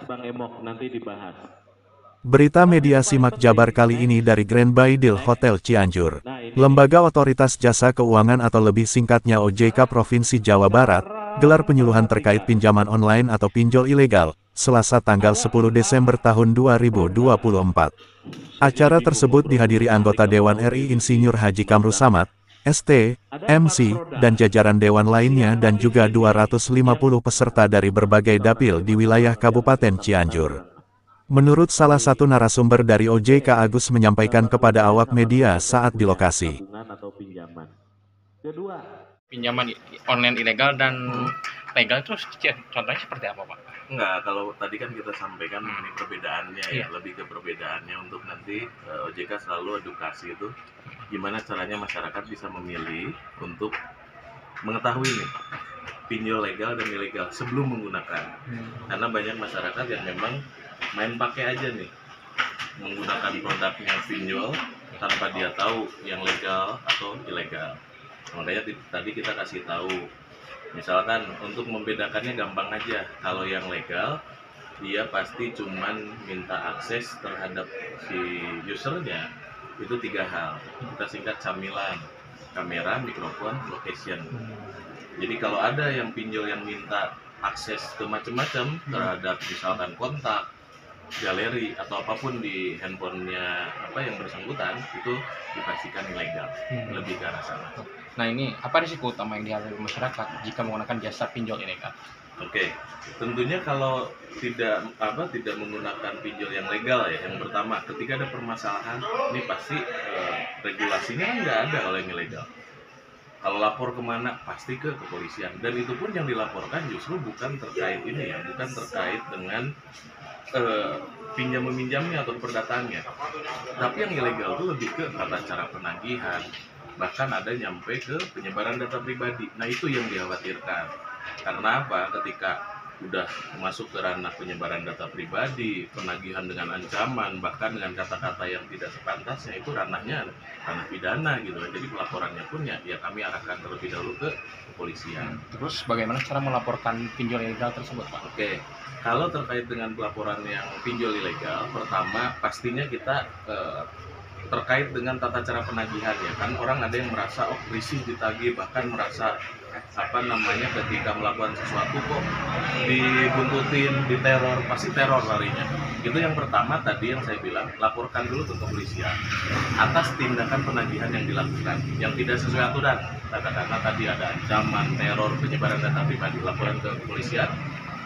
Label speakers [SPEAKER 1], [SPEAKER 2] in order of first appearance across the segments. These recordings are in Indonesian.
[SPEAKER 1] Bang Emok, nanti dibahas.
[SPEAKER 2] Berita media Simak Jabar kali ini dari Grand Baidil Hotel Cianjur.
[SPEAKER 1] Nah ini nih,
[SPEAKER 2] Lembaga Otoritas Jasa Keuangan atau lebih singkatnya OJK Provinsi Jawa Barat, gelar penyuluhan terkait pinjaman online atau pinjol ilegal, Selasa tanggal 10 Desember tahun 2024. Acara tersebut dihadiri anggota Dewan RI Insinyur Haji Kamru Samad, ST, MC, dan jajaran dewan lainnya dan juga 250 peserta dari berbagai dapil di wilayah Kabupaten Cianjur. Menurut salah satu narasumber dari OJK, Agus menyampaikan kepada awak media saat di lokasi.
[SPEAKER 1] tabungan atau pinjaman. Kedua,
[SPEAKER 3] Pinjaman online ilegal dan legal itu contohnya seperti apa, Pak?
[SPEAKER 4] Enggak, kalau tadi kan kita sampaikan mengenai perbedaannya ya,
[SPEAKER 3] Iya.
[SPEAKER 4] lebih ke perbedaannya untuk nanti OJK selalu edukasi itu gimana caranya masyarakat bisa memilih untuk mengetahui nih pinjol legal dan ilegal sebelum menggunakan. Karena banyak masyarakat yang memang main pakai aja nih, menggunakan produknya pinjol tanpa dia tahu yang legal atau ilegal. Makanya tadi kita kasih tahu, misalkan untuk membedakannya gampang aja. Kalau yang legal, dia pasti cuman minta akses terhadap si usernya itu 3 hal. Kita singkat camilan: kamera, mikrofon, location. Jadi kalau ada yang pinjol yang minta akses ke macam-macam terhadap misalkan kontak, galeri atau apapun di handphonenya yang bersangkutan, itu dipastikan ilegal. Lebih ke arah sana.
[SPEAKER 3] Nah, ini apa risiko utama yang dihadapi masyarakat jika menggunakan jasa pinjol ilegal?
[SPEAKER 4] Oke, tentunya kalau tidak menggunakan pinjol yang legal ya, yang pertama ketika ada permasalahan, ini pasti regulasinya kan nggak ada kalau yang ilegal. Kalau lapor kemana, pasti ke kepolisian. Dan itu pun yang dilaporkan justru bukan terkait ini ya, bukan terkait dengan pinjam meminjamnya atau perdataannya. Tapi yang ilegal itu lebih ke tata cara penagihan, bahkan ada nyampe ke penyebaran data pribadi. Nah, itu yang dikhawatirkan. Karena apa? Ketika udah masuk ke ranah penyebaran data pribadi, penagihan dengan ancaman, bahkan dengan kata-kata yang tidak sepantasnya, itu ranahnya ranah pidana gitu. Jadi pelaporannya pun ya kami arahkan terlebih dahulu ke kepolisian.
[SPEAKER 3] Terus bagaimana cara melaporkan pinjol ilegal tersebut, Pak?
[SPEAKER 4] Oke, kalau terkait dengan pelaporan yang pinjol ilegal, pertama pastinya kita terkait dengan tata cara penagihan ya. Kan orang ada yang merasa risih ditagih, bahkan merasa ketika melakukan sesuatu kok dibuntutin, diteror, pasti teror larinya. Itu yang pertama tadi yang saya bilang, laporkan dulu ke kepolisian atas tindakan penagihan yang dilakukan yang tidak sesuai aturan. Katakanlah tadi ada ancaman, teror, penyebaran data pribadi, laporan ke kepolisian.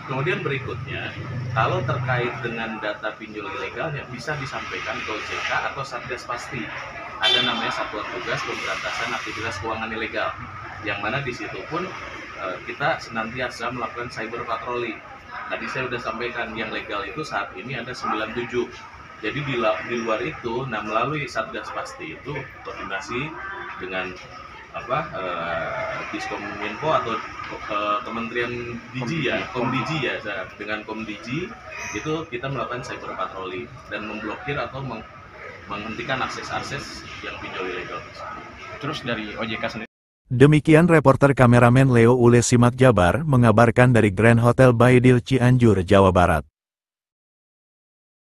[SPEAKER 4] Kemudian berikutnya, kalau terkait dengan data pinjol ilegalnya bisa disampaikan ke OJK atau Satgas Pasti. Ada namanya Satuan Tugas Pemberantasan Aktivitas Keuangan Ilegal, yang mana di situ pun kita senantiasa melakukan cyber patroli. Tadi saya sudah sampaikan yang legal itu saat ini ada 97. Jadi di luar itu, melalui Satgas Pasti itu koordinasi dengan Diskominfo atau Kementerian Digi ya, Komdigi ya, dengan Komdigi itu kita melakukan cyber patroli dan memblokir atau menghentikan akses-akses yang pinjol ilegal.
[SPEAKER 3] Terus dari OJK sendiri.
[SPEAKER 2] Demikian reporter kameramen Leo Ule Simak Jabar mengabarkan dari Grand Hotel Baidil Cianjur, Jawa Barat.